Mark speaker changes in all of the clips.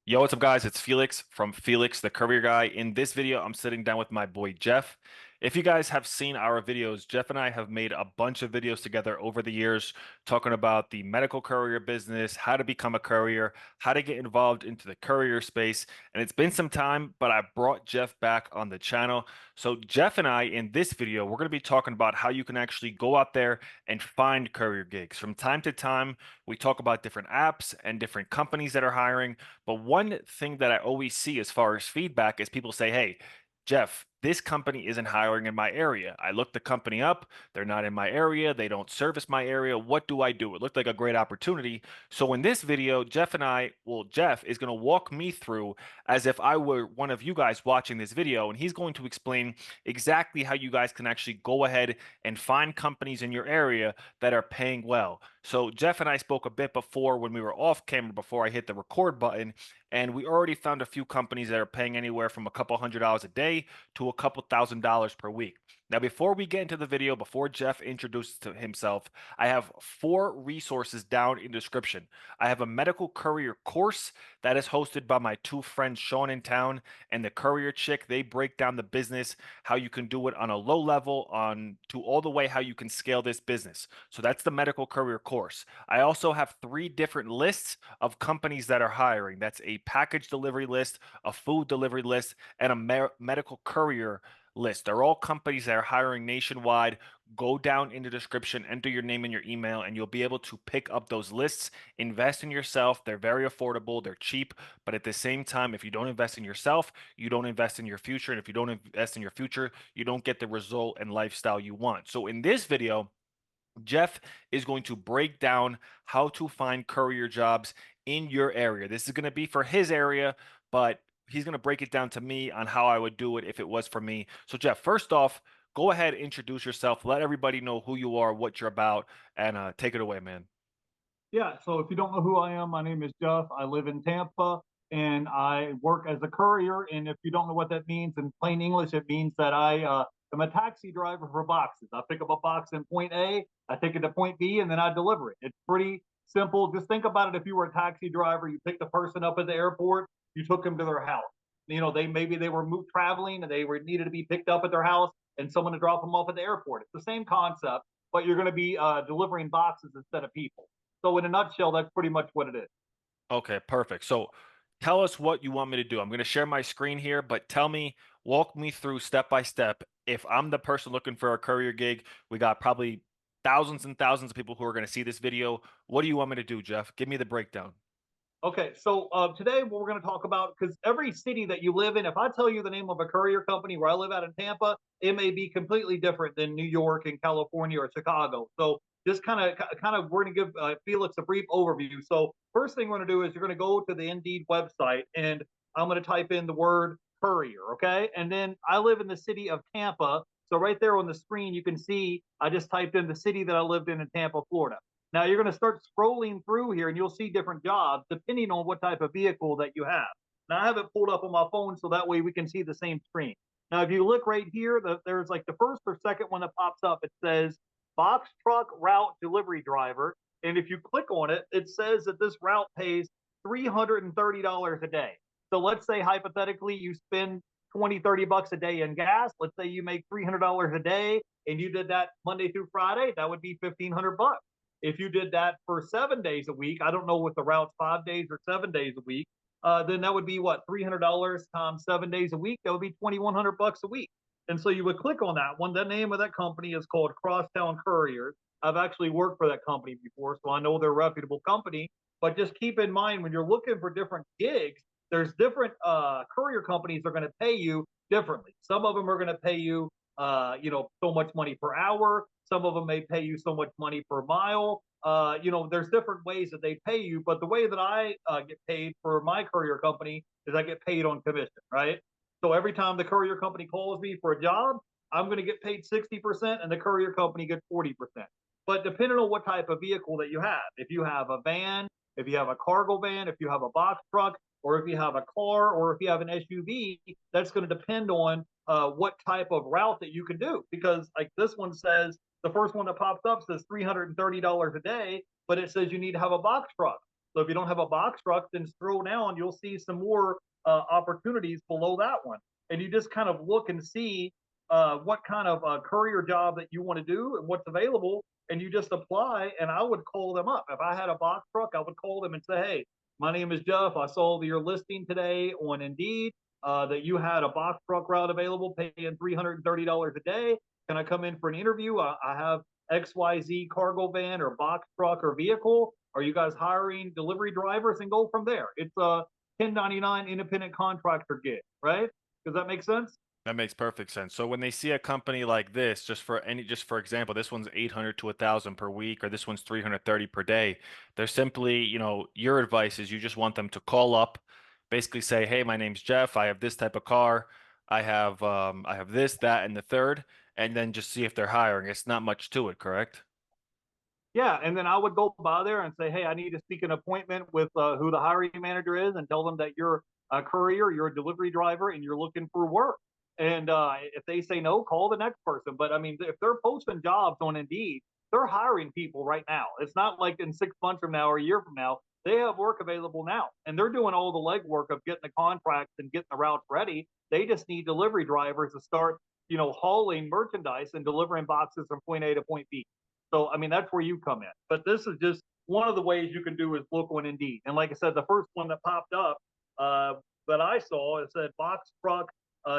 Speaker 1: Yo, what's up, guys? It's Felix from Felix the Courier Guy. In this video, I'm sitting down with my boy Jeff. If you guys have seen our videos, Jeff and I have made a bunch of videos together over the years talking about the medical courier business, how to become a courier, how to get involved into the courier space. And it's been some time, but I brought Jeff back on the channel. So, Jeff and I, in this video, we're going to be talking about how you can actually go out there and find courier gigs. From time to time, we talk about different apps and different companies that are hiring. But one thing that I always see as far as feedback is people say, hey, Jeff, this company isn't hiring in my area. I looked the company up. They're not in my area. They don't service my area. What do I do? It looked like a great opportunity. So in this video, Jeff is going to walk me through as if I were one of you guys watching this video, and he's going to explain exactly how you guys can actually go ahead and find companies in your area that are paying well. So Jeff and I spoke a bit before when we were off camera before I hit the record button, and we already found a few companies that are paying anywhere from a couple $100s a day to a couple $1,000s per week. Now, before we get into the video, before Jeff introduces to himself, I have 4 resources down in the description. I have a medical courier course that is hosted by my 2 friends, Sean in town and the courier chick. They break down the business, how you can do it on a low level, on to all the way how you can scale this business. So that's the medical courier course. I also have 3 different lists of companies that are hiring. That's a package delivery list, a food delivery list, and a medical courier list. They're all companies that are hiring nationwide. Go down in the description, enter your name and your email, and you'll be able to pick up those lists. Invest in yourself. They're very affordable, they're cheap, but at the same time, if you don't invest in yourself, you don't invest in your future. And if you don't invest in your future, you don't get the result and lifestyle you want. So in this video, Jeff is going to break down how to find courier jobs in your area. This is going to be for his area, but he's going to break it down to me on how I would do it if it was for me. So, Jeff, first off, go ahead, introduce yourself, let everybody know who you are, what you're about, and take it away, man.
Speaker 2: Yeah, so if you don't know who I am, my name is Jeff. I live in Tampa and I work as a courier. And if you don't know what that means in plain English, it means that I am a taxi driver for boxes. I pick up a box in point A, I take it to point B, and then I deliver it. It's pretty simple. Just think about it. If you were a taxi driver, you picked a person up at the airport, you took them to their house. They maybe they were traveling and they were needed to be picked up at their house and someone to drop them off at the airport. It's the same concept, but you're going to be delivering boxes instead of people. So in a nutshell, that's pretty much what it is.
Speaker 1: Okay, perfect. So tell us what you want me to do. I'm going to share my screen here, but tell me, walk me through step by step. If I'm the person looking for a courier gig, we got probably thousands and thousands of people who are going to see this video. What do you want me to do, Jeff? Give me the breakdown.
Speaker 2: Okay, so today what we're going to talk about, because every city that you live in, if I tell you the name of a courier company where I live out in Tampa, it may be completely different than New York and California or Chicago. So just kind of, we're going to give Felix a brief overview. So first thing we're going to do is you're going to go to the Indeed website, and I'm going to type in the word courier, okay? And then I live in the city of Tampa, so right there on the screen you can see I just typed in the city that I lived in Tampa, Florida. Now you're going to start scrolling through here and you'll see different jobs depending on what type of vehicle that you have. Now I have it pulled up on my phone so that way we can see the same screen. Now, if you look right here, there's like the first or second one that pops up. It says box truck route delivery driver. And if you click on it, it says that this route pays $330 a day. So let's say hypothetically you spend 20, 30 bucks a day in gas. Let's say you make $300 a day and you did that Monday through Friday, that would be 1,500 bucks. If you did that for 7 days a week, I don't know what the route's 5 days or 7 days a week, then that would be what, $300 times 7 days a week. That would be 2,100 bucks a week. And so you would click on that one. The name of that company is called Crosstown Couriers. I've actually worked for that company before, so I know they're a reputable company. But just keep in mind when you're looking for different gigs, there's different courier companies that are going to pay you differently. Some of them are going to pay you, so much money per hour. Some of them may pay you so much money per mile. There's different ways that they pay you, but the way that I get paid for my courier company is I get paid on commission, right? So every time the courier company calls me for a job, I'm going to get paid 60% and the courier company gets 40%. But depending on what type of vehicle that you have, if you have a van, if you have a cargo van, if you have a box truck, or if you have a car, or if you have an SUV, that's going to depend on what type of route that you can do. Because like this one says, the first one that pops up says $330 a day, but it says you need to have a box truck. So if you don't have a box truck, then scroll down, you'll see some more opportunities below that one. And you just kind of look and see what kind of courier job that you want to do and what's available, and you just apply. And I would call them up. If I had a box truck, I would call them and say, hey, my name is Jeff. I saw your listing today on Indeed that you had a box truck route available paying $330 a day. Can I come in for an interview? I have XYZ cargo van or box truck or vehicle. Are you guys hiring delivery drivers, and go from there? It's a 1099 independent contractor gig, right? Does that make sense?
Speaker 1: That makes perfect sense. So when they see a company like this, just for example, this one's 800 to 1,000 per week, or this one's 330 per day, they're simply, your advice is you just want them to call up, basically say, "Hey, my name's Jeff. I have this type of car. I have this, that, and the third," and then just see if they're hiring. It's not much to it, correct?
Speaker 2: Yeah, and then I would go by there and say, "Hey, I need to speak an appointment with who the hiring manager is," and tell them that you're a courier, you're a delivery driver, and you're looking for work. And if they say no, call the next person. But I mean, if they're posting jobs on Indeed, they're hiring people right now. It's not like in 6 months from now or a year from now. They have work available now, and they're doing all the legwork of getting the contracts and getting the routes ready. They just need delivery drivers to start, hauling merchandise and delivering boxes from point A to point B. So, I mean, that's where you come in. But this is just one of the ways you can do is look on Indeed. And like I said, the first one that popped up that I saw, it said box truck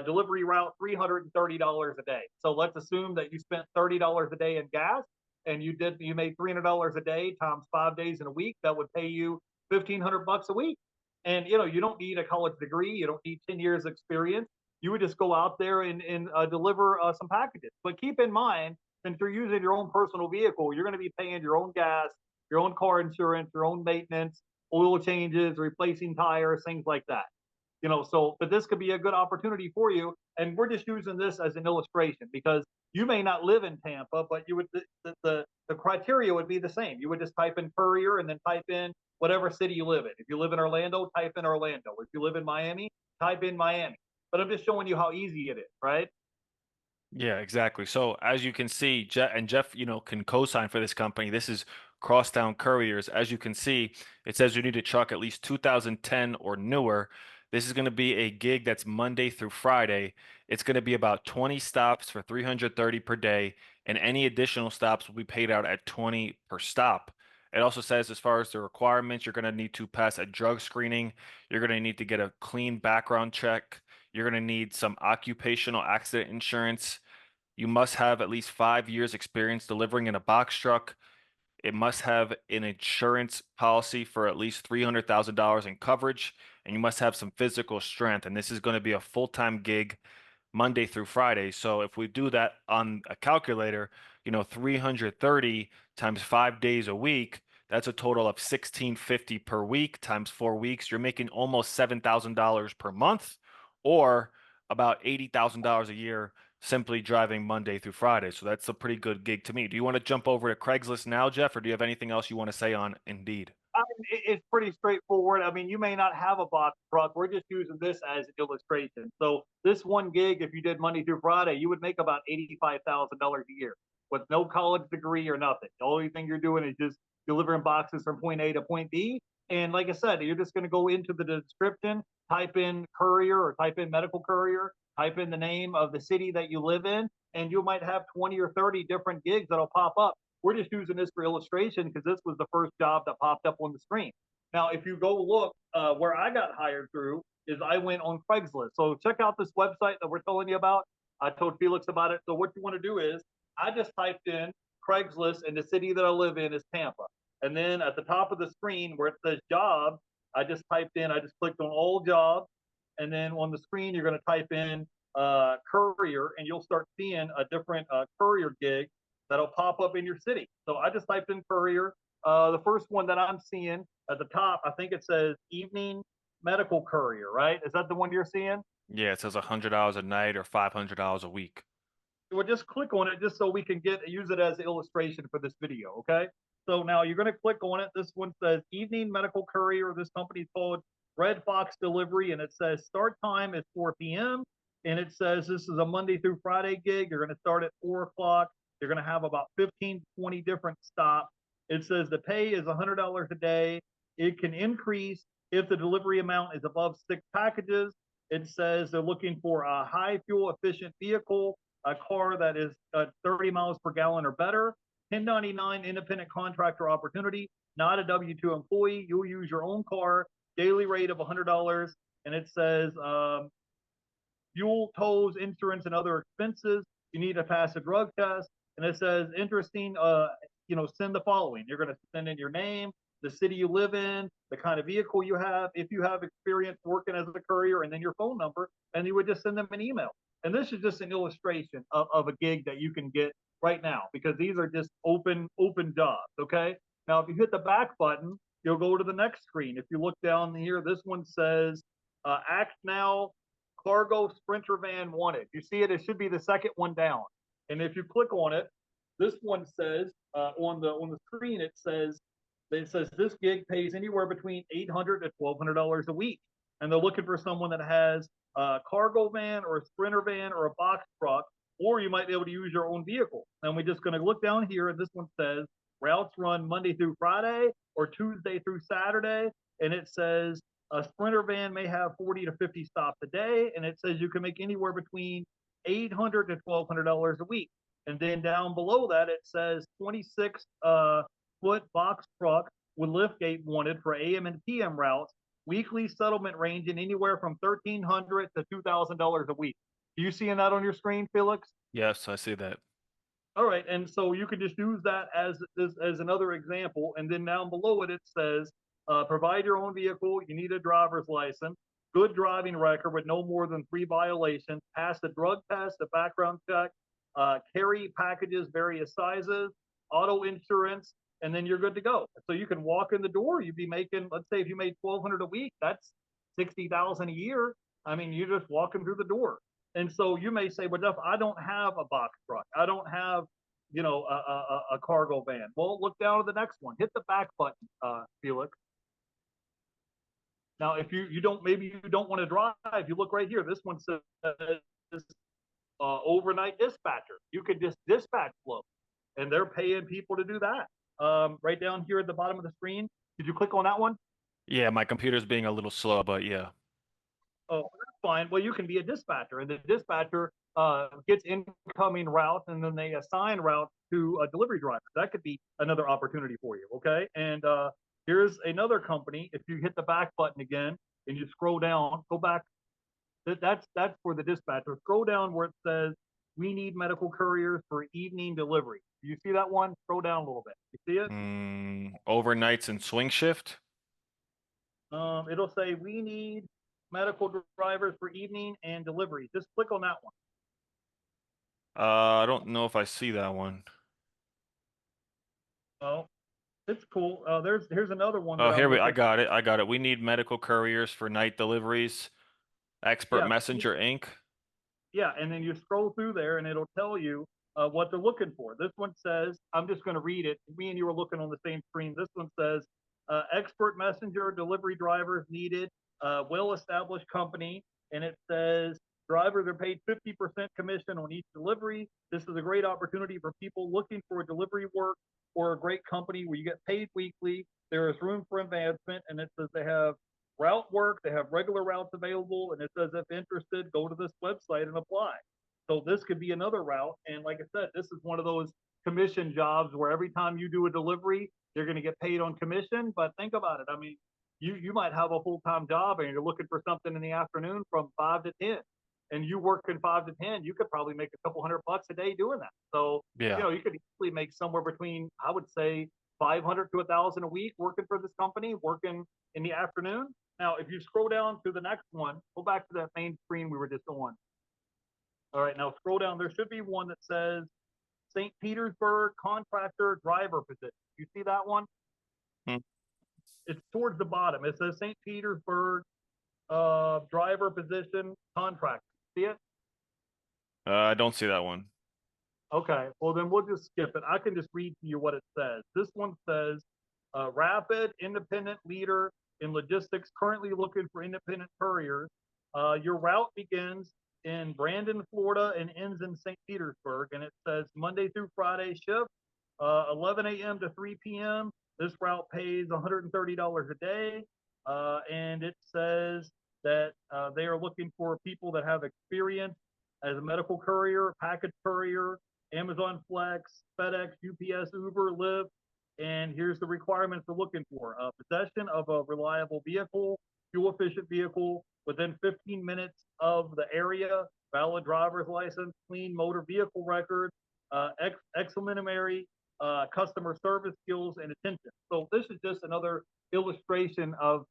Speaker 2: delivery route $330 a day. So let's assume that you spent $30 a day in gas, and you made $300 a day times 5 days in a week. That would pay you 1,500 bucks a week. And you don't need a college degree, you don't need 10 years experience. You would just go out there and deliver some packages. But keep in mind, since you're using your own personal vehicle, you're going to be paying your own gas, your own car insurance, your own maintenance, oil changes, replacing tires, things like that. So but this could be a good opportunity for you. And we're just using this as an illustration because you may not live in Tampa, but you would the criteria would be the same. You would just type in courier and then type in whatever city you live in. If you live in Orlando, type in Orlando. If you live in Miami, type in Miami. But I'm just showing you how easy it is, right?
Speaker 1: Yeah, exactly. So as you can see, Jeff, can co-sign for this company. This is Crosstown Couriers. As you can see, it says you need a truck at least 2010 or newer. This is going to be a gig that's Monday through Friday. It's going to be about 20 stops for 330 per day, and any additional stops will be paid out at 20 per stop. It also says as far as the requirements, you're going to need to pass a drug screening. You're going to need to get a clean background check. You're going to need some occupational accident insurance. You must have at least 5 years experience delivering in a box truck. It must have an insurance policy for at least $300,000 in coverage, and you must have some physical strength. And this is going to be a full-time gig Monday through Friday. So if we do that on a calculator, 330 times 5 days a week, that's a total of 1650 per week times 4 weeks. You're making almost $7,000 per month, or about $80,000 a year simply driving Monday through Friday. So that's a pretty good gig to me. Do you want to jump over to Craigslist now, Jeff, or do you have anything else you want to say on Indeed?
Speaker 2: I mean, it's pretty straightforward. I mean, you may not have a box truck. We're just using this as an illustration. So this one gig, if you did Monday through Friday, you would make about $85,000 a year with no college degree or nothing. The only thing you're doing is just delivering boxes from point A to point B. And like I said, you're just going to go into the description, type in courier or type in medical courier, type in the name of the city that you live in, and you might have 20 or 30 different gigs that'll pop up. We're just using this for illustration because this was the first job that popped up on the screen. Now, if you go look where I got hired through, is I went on Craigslist. So check out this website that we're telling you about. I told Felix about it. So what you want to do is I just typed in Craigslist, and the city that I live in is Tampa. And then at the top of the screen where it says jobs, I just clicked on all jobs. And then on the screen, you're going to type in courier, and you'll start seeing a different courier gig that'll pop up in your city. So I just typed in courier. The first one that I'm seeing at the top, I think it says evening medical courier, right? Is that the one you're seeing?
Speaker 1: Yeah, it says $100 a night or $500 a week.
Speaker 2: Well, just click on it just so we can use it as an illustration for this video, okay? So now you're going to click on it. This one says evening medical courier. This company is called Red Fox Delivery, and it says start time is 4 p.m. And it says this is a Monday through Friday gig. You're going to start at 4 o'clock. You're going to have about 15, 20 different stops. It says the pay is $100 a day. It can increase if the delivery amount is above 6 packages. It says they're looking for a high fuel efficient vehicle, a car that is 30 miles per gallon or better. 1099 independent contractor opportunity, not a W-2 employee. You'll use your own car, daily rate of $100. And it says fuel, tolls, insurance, and other expenses. You need to pass a drug test. And it says interesting, send the following. You're going to send in your name, the city you live in, the kind of vehicle you have, if you have experience working as a courier, and then your phone number, and you would just send them an email. And this is just an illustration of a gig that you can get right now, because these are just open jobs. Okay. Now, if you hit the back button, you'll go to the next screen. If you look down here, this one says act now, cargo sprinter van wanted. You see it? It should be the second one down. And if you click on it, this one says on the screen it says this gig pays anywhere between $800 to $1,200 a week, and they're looking for someone that has a cargo van or a sprinter van or a box truck, or you might be able to use your own vehicle. And we're just going to look down here, and this one says routes run Monday through Friday or Tuesday through Saturday, and it says a sprinter van may have 40 to 50 stops a day, and it says you can make anywhere between $800 to $1,200 a week. And then down below that, it says 26 foot box truck with liftgate wanted for AM and PM routes. Weekly settlement ranging anywhere from $1,300 to $2,000 a week. Do you seeing that on your screen, Felix?
Speaker 1: Yes, I see that.
Speaker 2: All right, and so you can just use that as another example, and then down below it says provide your own vehicle. You need a driver's license, good driving record with no more than 3 violations, pass the drug test, a background check, carry packages various sizes, auto insurance, and then you're good to go. So you can walk in the door. You'd be making, let's say, if you made $1,200 a week, that's $60,000 a year. I mean, you're just walking through the door. And so you may say, well, Jeff, I don't have a box truck. I don't have, a cargo van. Well, look down at the next one. Hit the back button, Felix. Now, if you don't, maybe you don't want to drive, you look right here. This one says overnight dispatcher. You could just dispatch flow, and they're paying people to do that. Right down here at the bottom of the screen. Did you click on that one?
Speaker 1: Yeah, my computer's being a little slow, but yeah.
Speaker 2: Oh, that's fine. Well, you can be a dispatcher, and the dispatcher gets incoming routes, and then they assign routes to a delivery driver. That could be another opportunity for you. Okay, and here's another company. If you hit the back button again and you scroll down, go back. That's for the dispatcher. Scroll down where it says we need medical couriers for evening delivery. Do you see that one? Scroll down a little bit. You see it?
Speaker 1: Overnights and swing shift.
Speaker 2: It'll say we need medical drivers for evening and delivery. Just click on that one.
Speaker 1: I don't know if I see that one.
Speaker 2: Oh, it's cool. Here's another one
Speaker 1: Oh,
Speaker 2: that
Speaker 1: here
Speaker 2: I'm
Speaker 1: we. I
Speaker 2: looking.
Speaker 1: got it. I got it. We need medical couriers for night deliveries. Expert
Speaker 2: Yeah,
Speaker 1: Messenger Inc.
Speaker 2: yeah, and then you scroll through there, and it'll tell you what they're looking for. This one says, I'm just going to read it. Me and you are looking on the same screen. This one says, expert messenger delivery drivers needed, well-established company, and it says drivers are paid 50% commission on each delivery. This is a great opportunity for people looking for delivery work or a great company where you get paid weekly. There is room for advancement, and it says they have route work, they have regular routes available, and it says if interested, go to this website and apply. So this could be another route. And like I said, this is one of those commission jobs where every time you do a delivery, you're going to get paid on commission. But think about it. I mean, you might have a full-time job and you're looking for something in the afternoon from 5 to 10, and you working 5 to 10, you could probably make a couple $100 a day doing that. So,
Speaker 1: Yeah.
Speaker 2: you could easily make somewhere between, I would say, 500 to 1,000 a week working for this company, working in the afternoon. Now, if you scroll down to the next one, go back to that main screen we were just on. All right, now scroll down. There should be one that says St. Petersburg contractor driver position. You see that one?
Speaker 1: Hmm.
Speaker 2: It's towards the bottom. It says St. Petersburg driver position contractor. See it?
Speaker 1: I don't see that one.
Speaker 2: Okay, well then we'll just skip it. I can just read to you what it says. This one says, rapid independent leader in logistics, currently looking for independent couriers. Your route begins in Brandon, Florida, and ends in St. Petersburg. And it says Monday through Friday shift, 11 a.m. to 3 p.m. This route pays $130 a day, and it says that they are looking for people that have experience as a medical courier, package courier, Amazon Flex, FedEx, UPS, Uber, Lyft. And here's the requirements they're looking for: possession of a reliable vehicle, fuel efficient vehicle within 15 minutes of the area, valid driver's license, clean motor vehicle record, exemplary customer service skills and attention. So this is just another illustration of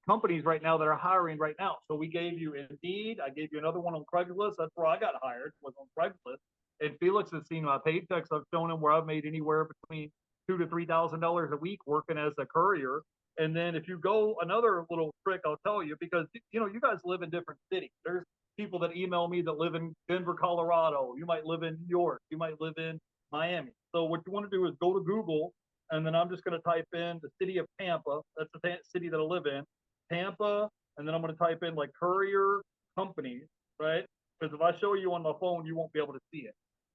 Speaker 2: companies right now that are hiring right now. So we gave you Indeed. I gave you another one on Craigslist. That's where I got hired, was on Craigslist. And Felix has seen my paychecks. I've shown him where I've made anywhere between $2,000 to $3,000 a week working as a courier. And then if you go, another little trick I'll tell you, because you guys live in different cities. There's people that email me that live in Denver, Colorado. You might live in New York. You might live in Miami. So what you want to do is go to Google, and then I'm just going to type in the city of Tampa. That's the city that I live in, Tampa, and then I'm going to type in like courier companies, right? Because if I show you on my phone, you won't be able to see it.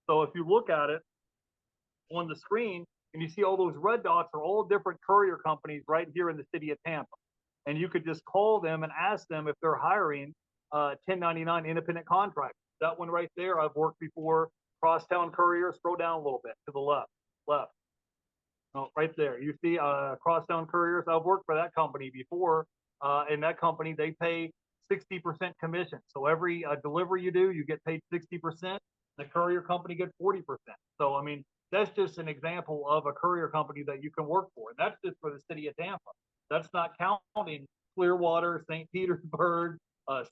Speaker 2: So if you look at it on the screen and you see all those red dots are all different courier companies right here in the city of Tampa. And you could just call them and ask them if they're hiring 1099 independent contractors. That one right there, I've worked before. Crosstown Courier, scroll down a little bit to the left. Oh, right there. You see Crosstown Couriers. I've worked for that company before. In that company, they pay 60% commission. So every delivery you do, you get paid 60%. The courier company gets 40%. So, I mean, that's just an example of a courier company that you can work for. And that's just for the city of Tampa. That's not counting Clearwater, St. Petersburg,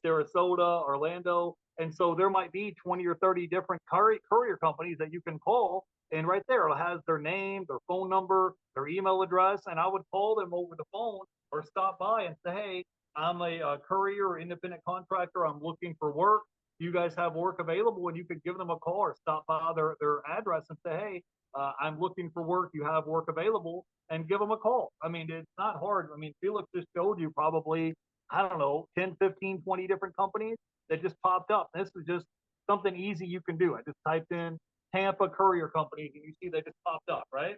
Speaker 2: Sarasota, Orlando. And so there might be 20 or 30 different courier companies that you can call. And right there, it has their name, their phone number, their email address. And I would call them over the phone or stop by and say, hey, I'm a courier or independent contractor. I'm looking for work. You guys have work available, and you could give them a call or stop by their address and say, hey, I'm looking for work. You have work available, and give them a call. I mean, it's not hard. I mean, Felix just showed you probably, I don't know, 10, 15, 20 different companies that just popped up. This is just something easy you can do. I just typed in Tampa Courier Company, and you see they just popped up, right?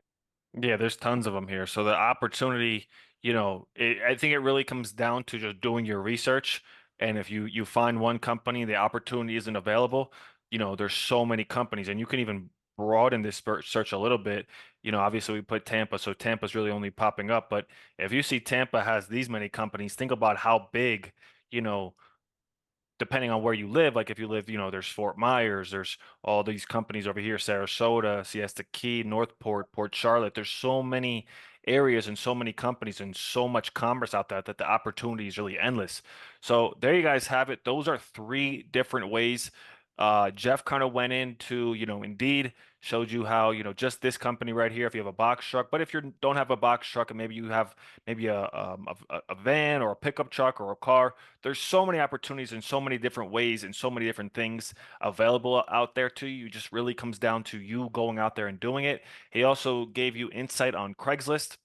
Speaker 1: Yeah, there's tons of them here. So the opportunity, I think it really comes down to just doing your research. And if you find one company, the opportunity isn't available, there's so many companies, and you can even broaden this search a little bit. Obviously we put Tampa, so Tampa's really only popping up. But if you see Tampa has these many companies, think about how big, you know, depending on where you live, like if you live, there's Fort Myers, there's all these companies over here, Sarasota, Siesta Key, Northport, Port Charlotte. There's so many areas and so many companies and so much commerce out there that the opportunity is really endless. So there you guys have it. Those are three different ways. Jeff kind of went into, Indeed, showed you how, just this company right here, if you have a box truck, but if you don't have a box truck and maybe you have maybe a van or a pickup truck or a car, there's so many opportunities in so many different ways and so many different things available out there to you. It just really comes down to you going out there and doing it. He also gave you insight on Craigslist.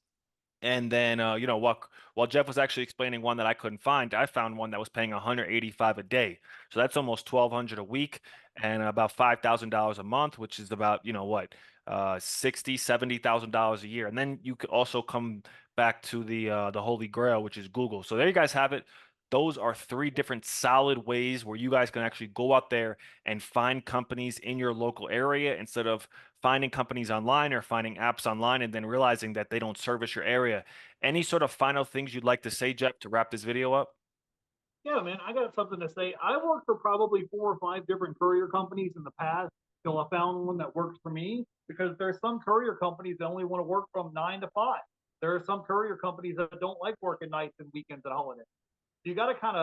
Speaker 1: And then, while Jeff was actually explaining one that I couldn't find, I found one that was paying 185 a day. So that's almost 1,200 a week and about $5,000 a month, which is about, 60, $70,000 a year. And then you could also come back to the Holy Grail, which is Google. So there you guys have it. Those are three different solid ways where you guys can actually go out there and find companies in your local area instead of finding companies online or finding apps online and then realizing that they don't service your area. Any sort of final things you'd like to say, Jeff, to wrap this video up?
Speaker 2: Yeah, man, I got something to say. I worked for probably 4 or 5 different courier companies in the past till I found one that works for me, because there's some courier companies that only want to work from 9 to 5. There are some courier companies that don't like working nights and weekends and holidays. You got to kind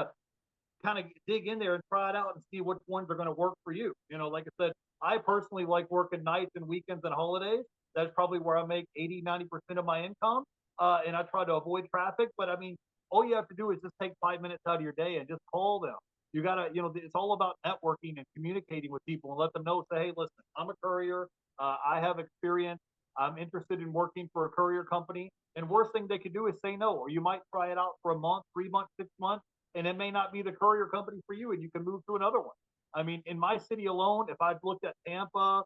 Speaker 2: of dig in there and try it out and see which ones are going to work for you. Like I said, I personally like working nights and weekends and holidays. That's probably where I make 80, 90% of my income. And I try to avoid traffic. But I mean, all you have to do is just take 5 minutes out of your day and just call them. You got to, it's all about networking and communicating with people and let them know, say, hey, listen, I'm a courier. I have experience. I'm interested in working for a courier company. And worst thing they could do is say no, or you might try it out for a month, 3 months, 6 months, and it may not be the courier company for you, and you can move to another one. I mean, in my city alone, if I've looked at Tampa,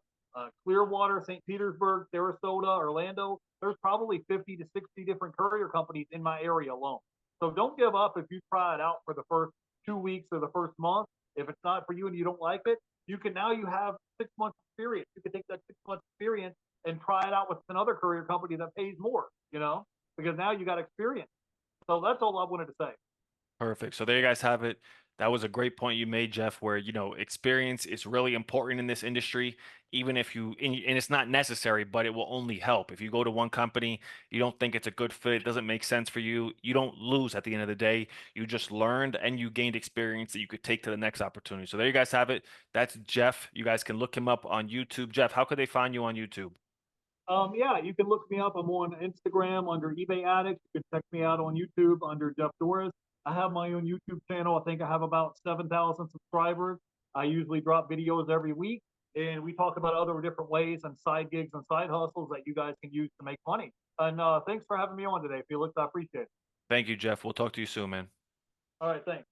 Speaker 2: Clearwater, St. Petersburg, Sarasota, Orlando. There's probably 50 to 60 different courier companies in my area alone. So don't give up if you try it out for the first 2 weeks or the first month. If it's not for you and you don't like it, you have 6 months experience. You can take that 6 months experience and try it out with another courier company that pays more, because now you got experience. So that's all I wanted to say.
Speaker 1: Perfect. So there you guys have it. That was a great point you made, Jeff, where, experience is really important in this industry, even if and it's not necessary, but it will only help. If you go to one company, you don't think it's a good fit, it doesn't make sense for you, you don't lose at the end of the day. You just learned and you gained experience that you could take to the next opportunity. So there you guys have it. That's Jeff. You guys can look him up on YouTube. Jeff, how could they find you on YouTube?
Speaker 2: Yeah, you can look me up. I'm on Instagram under eBay Addicts. You can check me out on YouTube under Jeff Doris. I have my own YouTube channel. I think I have about 7,000 subscribers. I usually drop videos every week, and we talk about other different ways and side gigs and side hustles that you guys can use to make money. And thanks for having me on today, Felix. I appreciate it.
Speaker 1: Thank you, Jeff. We'll talk to you soon, man.
Speaker 2: All right, thanks.